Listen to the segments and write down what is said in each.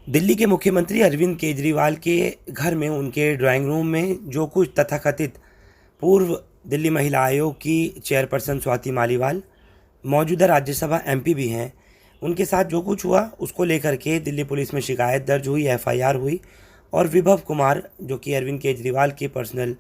दिल्ली के मुख्यमंत्री अरविंद केजरीवाल के घर में उनके ड्राइंग रूम में जो कुछ तथाकथित पूर्व दिल्ली महिला आयोग की चेयरपर्सन स्वाति मालीवाल, मौजूदा राज्यसभा एमपी भी हैं, उनके साथ जो कुछ हुआ उसको लेकर के दिल्ली पुलिस में शिकायत दर्ज हुई, एफआईआर हुई और विभव कुमार जो कि अरविंद केजरीवाल के पर्सनल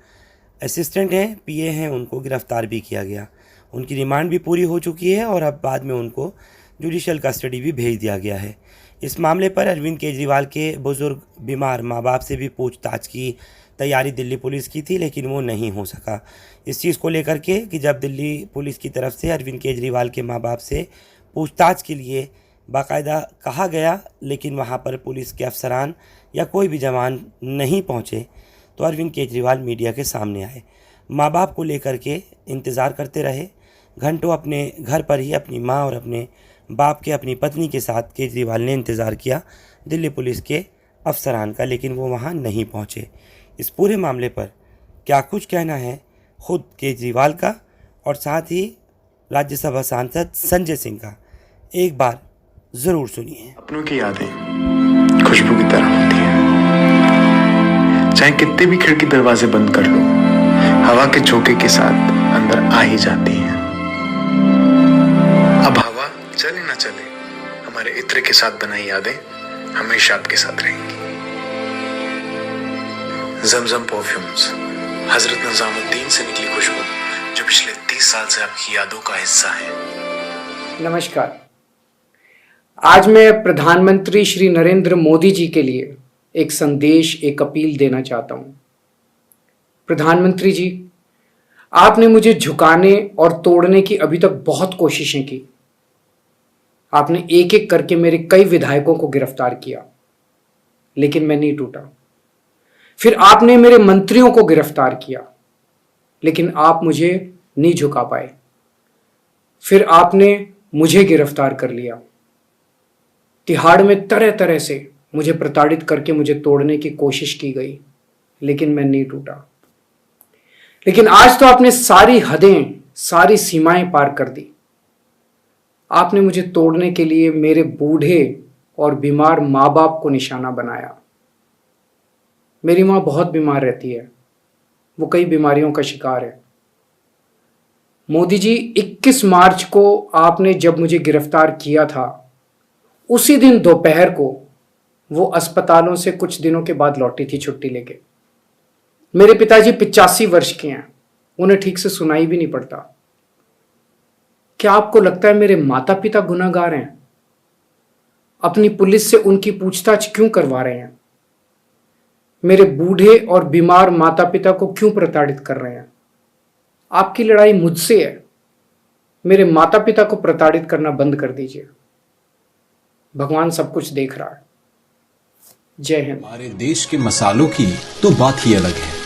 असिस्टेंट हैं, पीए हैं, उनको गिरफ्तार भी किया गया। उनकी रिमांड भी पूरी हो चुकी है और अब बाद में उनको जुडिशियल कस्टडी भी भेज दिया गया है। इस मामले पर अरविंद केजरीवाल के बुजुर्ग बीमार माँ बाप से भी पूछताछ की तैयारी दिल्ली पुलिस की थी, लेकिन वो नहीं हो सका। इस चीज़ को लेकर के कि जब दिल्ली पुलिस की तरफ से अरविंद केजरीवाल के माँ बाप से पूछताछ के लिए बाकायदा कहा गया, लेकिन वहाँ पर पुलिस के अफसरान या कोई भी जवान नहीं पहुँचे, तो अरविंद केजरीवाल मीडिया के सामने आए। माँ बाप को लेकर के इंतज़ार करते रहे। घंटों अपने घर पर ही अपनी माँ और अपने बाप के, अपनी पत्नी के साथ केजरीवाल ने इंतज़ार किया दिल्ली पुलिस के अफसरान का, लेकिन वो वहाँ नहीं पहुँचे। इस पूरे मामले पर क्या कुछ कहना है खुद केजरीवाल का और साथ ही राज्यसभा सांसद संजय सिंह का, एक बार ज़रूर सुनिए। अपनों की यादें खुशबू की तरह होती हैं, चाहे कितने भी खिड़की दरवाजे बंद कर लो, हवा के झोंके के साथ अंदर आ ही जाती हैं। अब हवा चले ना चले, हमारे इत्र के साथ बनाई यादें हमेशा आपके साथ रहेंगी। जमजम परफ्यूम्स, हजरत निजामुद्दीन से निकली खुशबू जो पिछले 30 साल से आपकी यादों का हिस्सा है। नमस्कार। आज मैं प्रधानमंत्री श्री नरेंद्र मोदी जी के लिए एक संदेश, एक अपील देना चाहता हूं। प्रधानमंत्री जी, आपने मुझे झुकाने और तोड़ने की अभी तक बहुत कोशिशें की। आपने एक एक करके मेरे कई विधायकों को गिरफ्तार किया, लेकिन मैं नहीं टूटा। फिर आपने मेरे मंत्रियों को गिरफ्तार किया, लेकिन आप मुझे नहीं झुका पाए। फिर आपने मुझे गिरफ्तार कर लिया। तिहाड़ में तरह तरह से मुझे प्रताड़ित करके मुझे तोड़ने की कोशिश की गई, लेकिन मैं नहीं टूटा। लेकिन आज तो आपने सारी हदें, सारी सीमाएं पार कर दी। आपने मुझे तोड़ने के लिए मेरे बूढ़े और बीमार माँ बाप को निशाना बनाया। मेरी माँ बहुत बीमार रहती है, वो कई बीमारियों का शिकार है। मोदी जी, 21 मार्च को आपने जब मुझे गिरफ्तार किया था, उसी दिन दोपहर को वो अस्पतालों से कुछ दिनों के बाद लौटी थी छुट्टी लेके। मेरे पिताजी 85 वर्ष के हैं, उन्हें ठीक से सुनाई भी नहीं पड़ता। क्या आपको लगता है मेरे माता पिता गुनहगार हैं? अपनी पुलिस से उनकी पूछताछ क्यों करवा रहे हैं? मेरे बूढ़े और बीमार माता पिता को क्यों प्रताड़ित कर रहे हैं? आपकी लड़ाई मुझसे है। मेरे माता पिता को प्रताड़ित करना बंद कर दीजिए। भगवान सब कुछ देख रहा है। जय हिंद। हमारे देश के मसालों की तो बात ही अलग है।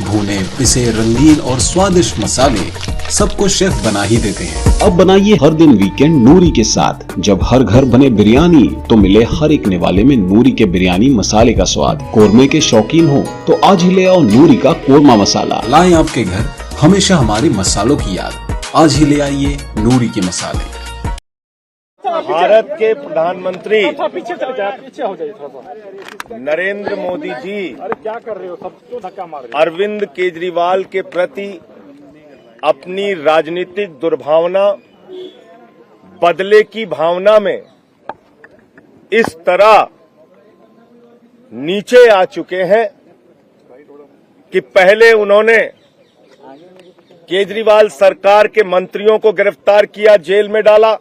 भुने पिसे रंगीन और स्वादिष्ट मसाले सबको शेफ बना ही देते हैं। अब बनाइए हर दिन वीकेंड नूरी के साथ। जब हर घर बने बिरयानी तो मिले हर एक निवाले में नूरी के बिरयानी मसाले का स्वाद। कोरमे के शौकीन हो तो आज ही ले आओ नूरी का कोरमा मसाला। लाएं आपके घर हमेशा हमारे मसालों की याद। आज ही ले आइए नूरी के मसाले। भारत के प्रधानमंत्री नरेंद्र मोदी जी क्या कर रहे हो, सब क्यों धक्का मार रहे हो? अरविंद केजरीवाल के प्रति अपनी राजनीतिक दुर्भावना, बदले की भावना में इस तरह नीचे आ चुके हैं कि पहले उन्होंने केजरीवाल सरकार के मंत्रियों को गिरफ्तार किया, जेल में डाला,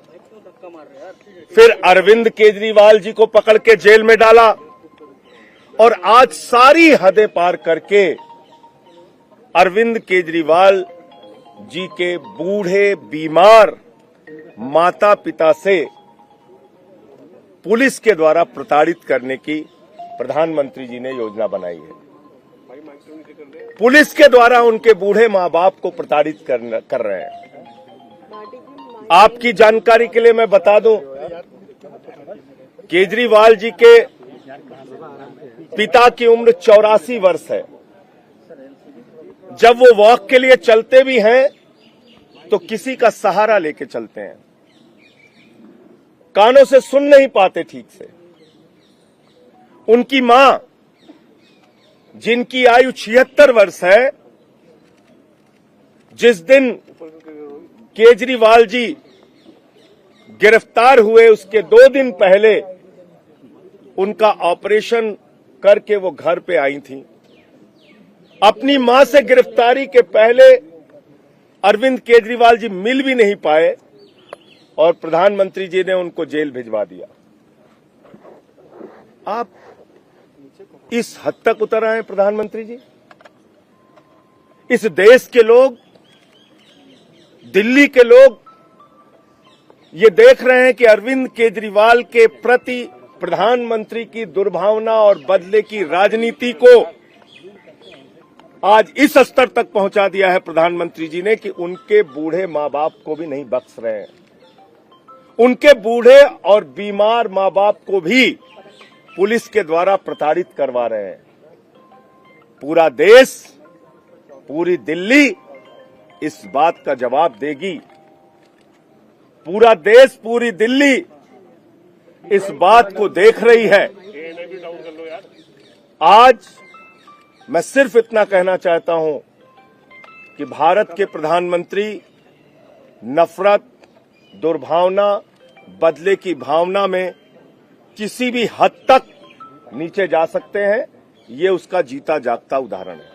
फिर अरविंद केजरीवाल जी को पकड़ के जेल में डाला और आज सारी हदें पार करके अरविंद केजरीवाल जी के बूढ़े बीमार माता पिता से पुलिस के द्वारा प्रताड़ित करने की प्रधानमंत्री जी ने योजना बनाई है। पुलिस के द्वारा उनके बूढ़े माँ बाप को प्रताड़ित कर रहे हैं। आपकी जानकारी के लिए मैं बता दूं, केजरीवाल जी के पिता की उम्र 84 वर्ष है। जब वो वॉक के लिए चलते भी हैं तो किसी का सहारा लेके चलते हैं, कानों से सुन नहीं पाते ठीक से। उनकी मां, जिनकी आयु 76 वर्ष है, जिस दिन केजरीवाल जी गिरफ्तार हुए उसके 2 दिन पहले उनका ऑपरेशन करके वो घर पे आई थी। अपनी मां से गिरफ्तारी के पहले अरविंद केजरीवाल जी मिल भी नहीं पाए और प्रधानमंत्री जी ने उनको जेल भिजवा दिया। आप इस हद तक उतर आए प्रधानमंत्री जी? इस देश के लोग, दिल्ली के लोग ये देख रहे हैं कि अरविंद केजरीवाल के प्रति प्रधानमंत्री की दुर्भावना और बदले की राजनीति को आज इस स्तर तक पहुंचा दिया है प्रधानमंत्री जी ने कि उनके बूढ़े मां बाप को भी नहीं बख्श रहे हैं। उनके बूढ़े और बीमार मां बाप को भी पुलिस के द्वारा प्रताड़ित करवा रहे हैं। पूरा देश, पूरी दिल्ली इस बात का जवाब देगी। पूरा देश, पूरी दिल्ली इस बात को देख रही है। आज मैं सिर्फ इतना कहना चाहता हूं कि भारत के प्रधानमंत्री नफरत, दुर्भावना, बदले की भावना में किसी भी हद तक नीचे जा सकते हैं। ये उसका जीता जागता उदाहरण है।